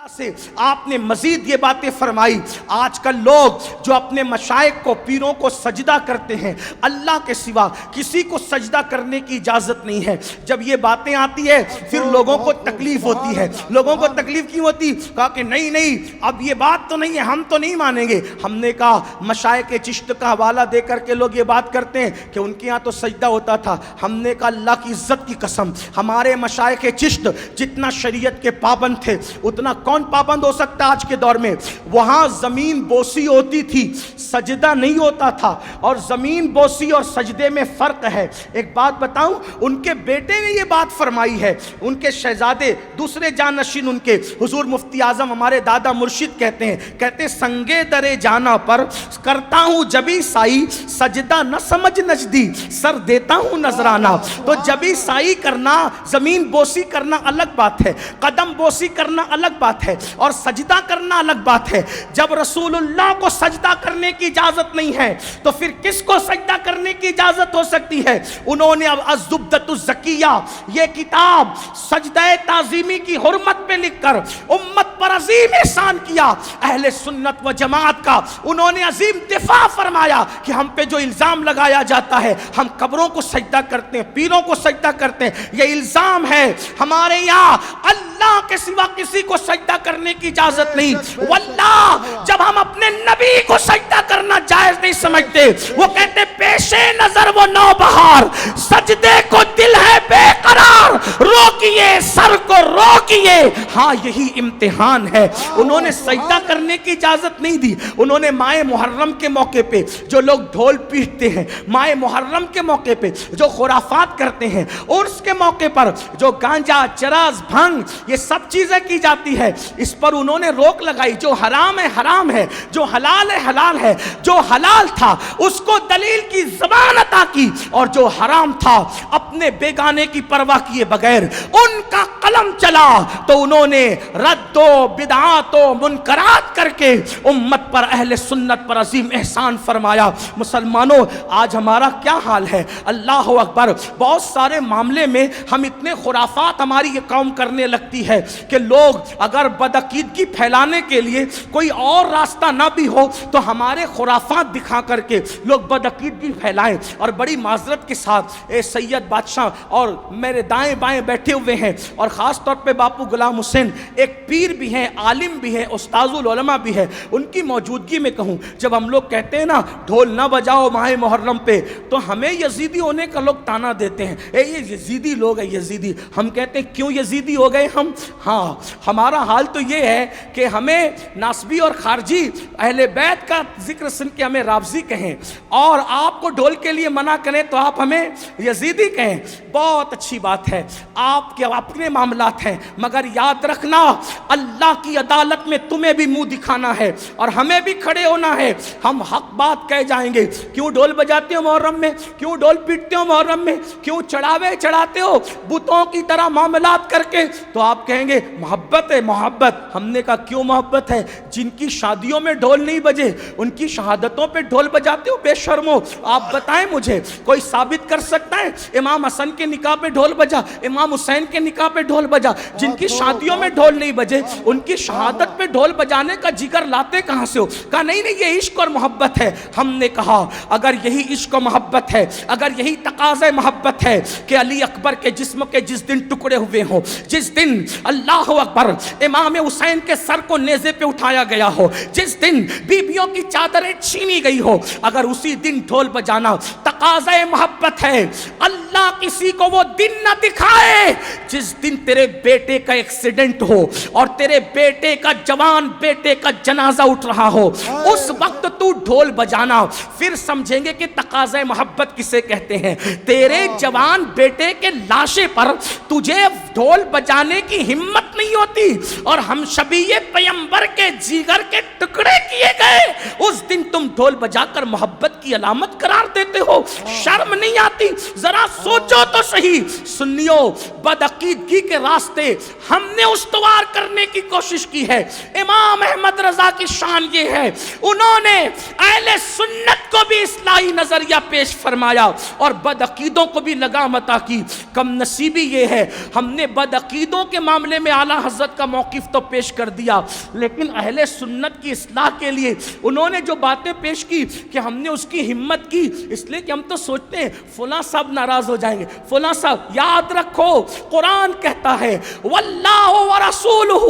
سے آپ نے مزید یہ باتیں فرمائی. آج کل لوگ جو اپنے مشائخ کو پیروں کو سجدہ کرتے ہیں، اللہ کے سوا کسی کو سجدہ کرنے کی اجازت نہیں ہے. جب یہ باتیں آتی ہے پھر لوگوں کو تکلیف ہوتی ہے. لوگوں کو تکلیف کیوں ہوتی؟ کہا کہ نہیں اب یہ بات تو نہیں ہے، ہم تو نہیں مانیں گے. ہم نے کہا مشائخ چشت کا حوالہ دے کر کے لوگ یہ بات کرتے ہیں کہ ان کے یہاں تو سجدہ ہوتا تھا. ہم نے کہا اللہ کی عزت کی قسم، ہمارے مشائخ چشت جتنا شریعت کے پابند تھے اتنا کون پابند ہو سکتا آج کے دور میں؟ وہاں زمین بوسی ہوتی تھی، سجدہ نہیں ہوتا تھا. اور زمین بوسی اور سجدے میں فرق ہے. ایک بات بتاؤں، ان کے بیٹے نے یہ بات فرمائی ہے. ان کے شہزادے دوسرے جانشین ان کے حضور مفتی اعظم ہمارے دادا مرشد کہتے ہیں سنگے درے جانا پر کرتا ہوں جبھی سائی، سجدہ نہ سمجھ نجدی سر دیتا ہوں نذرانہ. تو جبھی سائی کرنا، زمین بوسی کرنا الگ بات ہے، قدم بوسی کرنا الگ بات ہے، اور سجدہ کرنا الگ بات ہے. جب رسول اللہ کو سجدہ کرنے کی اجازت نہیں ہے تو پھر کس کو سجدہ کرنے کی اجازت ہو سکتی ہے؟ انہوں نے اب الزبدۃ الزکیہ یہ کتاب سجدہ تعظیمی کی حرمت پہ لکھ کر امت پر عظیم احسان کیا. اہل سنت و جماعت کا انہوں نے عظیم دفاع فرمایا کہ ہم پہ جو الزام لگایا جاتا ہے ہم قبروں کو سجدہ کرتے ہیں، پیروں کو سجدہ کرتے ہیں، یہ الزام ہے. ہمارے یہاں اللہ کے سوا کسی کو سجدہ کرنے کی اجازت نہیں. واللہ جب ہم اپنے نبی کو سجدہ کرنا جائز نہیں سمجھتے، وہ کہتے پیشے نظر وہ نو بہار، سجدے کو دل ہے بے قرار، روکیے سر کو روکیے، ہاں یہی امتحان ہے. انہوں نے سجدہ کرنے کی اجازت نہیں دی. انہوں نے ماہ محرم کے موقع پہ جو لوگ ڈھول پیٹتے ہیں، ماہ محرم کے موقع پہ جو خرافات کرتے ہیں، عرس کے موقع پر جو گانجا، چرس، بھنگ یہ سب چیزیں کی جاتی ہے، اس پر انہوں نے روک لگائی. جو حرام ہے حرام ہے، جو حلال ہے حلال ہے. جو حلال تھا اس کو دلیل کی زبان عطا کی، اور جو حرام تھا اپنے بیگانے کی پرواہ کیے بغیر ان کا قلم چلا تو انہوں نے رد و بدعات و منکرات کر کے امت پر، اہل سنت پر عظیم احسان فرمایا. مسلمانوں آج ہمارا کیا حال ہے؟ اللہ اکبر. بہت سارے معاملے میں ہم اتنے خرافات ہماری یہ قوم کرنے لگتی ہے کہ لوگ اگر بدعقیدگی پھیلانے کے لیے کوئی اور راستہ نہ بھی ہو تو ہمارے خرافات دکھا کر کے لوگ بدعقیدگی پھیلائیں. اور بڑی معذرت کے ساتھ سید بادشاہ اور میرے دائیں بائیں بیٹھے ہوئے ہیں، اور خاص طور پہ باپو غلام حسین ایک پیر بھی ہیں، عالم بھی ہیں، استاذ العلماء بھی ہیں، ان کی موجودگی میں کہوں، جب ہم لوگ کہتے ہیں نا ڈھول نہ بجاؤ ماہ محرم پہ، تو ہمیں یزیدی ہونے کا لوگ تانا دیتے ہیں، اے یہ یزیدی لوگ ہیں یزیدی. ہم کہتے ہیں کیوں یزیدی ہو گئے ہم؟ ہاں ہمارا حال تو یہ ہے کہ ہمیں ناسبی اور خارجی اہل بیت کا ذکر سن کے ہمیں رافضی کہیں، اور آپ کو ڈھول کے لیے منع کریں تو آپ ہمیں یزیدی کہیں. بہت اچھی بات ہے، آپ کے اپنے معاملات ہیں، مگر یاد رکھنا اللہ کی عدالت میں تمہیں بھی منہ دکھانا ہے اور ہمیں بھی کھڑے ہونا ہے. ہم حق بات کہہ جائیں گے. کیوں ڈھول بجاتے ہو محرم میں؟ کیوں ڈھول پیٹتے ہو محرم میں؟ کیوں چڑھاوے چڑھاتے ہو بتوں کی طرح معاملات کر کے؟ تو آپ کہیں گے محبت ہے محبت. ہم نے کہا کیوں محبت ہے؟ جن کی شادیوں میں ڈھول نہیں بجے ان کی شہادتوں پہ ڈھول بجاتے ہو؟ بے شرمو. آپ بتائیں مجھے، کوئی ثابت کر سکتا ہے امام حسن کے نکاح پہ ڈھول بجا، امام حسین کے نکاح پہ ڈھول بجا؟ جن کی شادیوں میں ڈھول نہیں بجے ان کی شہادت پہ ڈھول بجانے کا جگر لاتے کہاں سے ہو؟ کہا نہیں یہ عشق اور محبت ہے. ہم نے کہا اگر یہی عشق و محبت ہے، اگر یہی تقاضۂ محبت ہے کہ علی اکبر کے جسم کے جس دن ٹکڑے ہوئے ہوں، جس دن اللہ اکبر امام حسین کے سر کو نیزے پہ اٹھایا گیا ہو، جس دن بیبیوں کی چادریں چھینی گئی ہو، اگر اسی دن ڈھول بجانا تقاضۂ محبت ہے، اللہ کسی کو وہ دن نہ دکھائے جس دن تیرے بیٹے کا ایکسیڈنٹ ہو اور تیرے بیٹے کا، جوان بیٹے کا جنازہ اٹھ رہا ہو، اس وقت تو ڈھول بجانا. پھر سمجھیں گے کہ تقاضۂ محبت کسے کہتے ہیں. تیرے جوان بیٹے کے لاشے پر تجھے ڈھول بجانے کی ہمت نہیں ہوتی، اور ہم شبیہ پیغمبر کے جگر کے ٹکڑے کیے گئے اس دن تم ڈھول بجا کر محبت کی علامت قرار دیتے ہو. شرم نہیں آتی؟ ذرا سوچو تو صحیح. سنیو، بدعقیدگی کے راستے ہم نے استوار کرنے کی کوشش کی ہے. امام احمد رضا کی شان یہ ہے، انہوں نے اہل سنت کو بھی اصلاحی نظریہ پیش فرمایا اور بدعقیدوں کو بھی لگام عطا کی۔ کم نصیبی یہ ہے ہم نے بدعقیدوں کے معاملے میں اعلیٰ حضرت کا موقف تو پیش کر دیا، لیکن اہل سنت کی اصلاح کے لیے انہوں نے جو باتیں پیش کی کہ ہم نے اس کی ہمت کی، اس لیے کہ ہم تو سوچتے ہیں فلاں صاحب ناراض ہو جائیں گے، فلاں صاحب۔ یاد رکھو قرآن کہتا ہے واللہ ورسولہ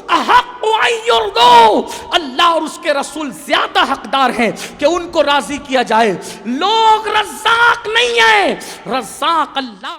احق ان یرضوا، اللہ اور اس کے رسول زیادہ حقدار ہیں کہ ان کو راضی کیا جائے۔ لوگ رزاق نہیں ہیں، رزاق اللہ۔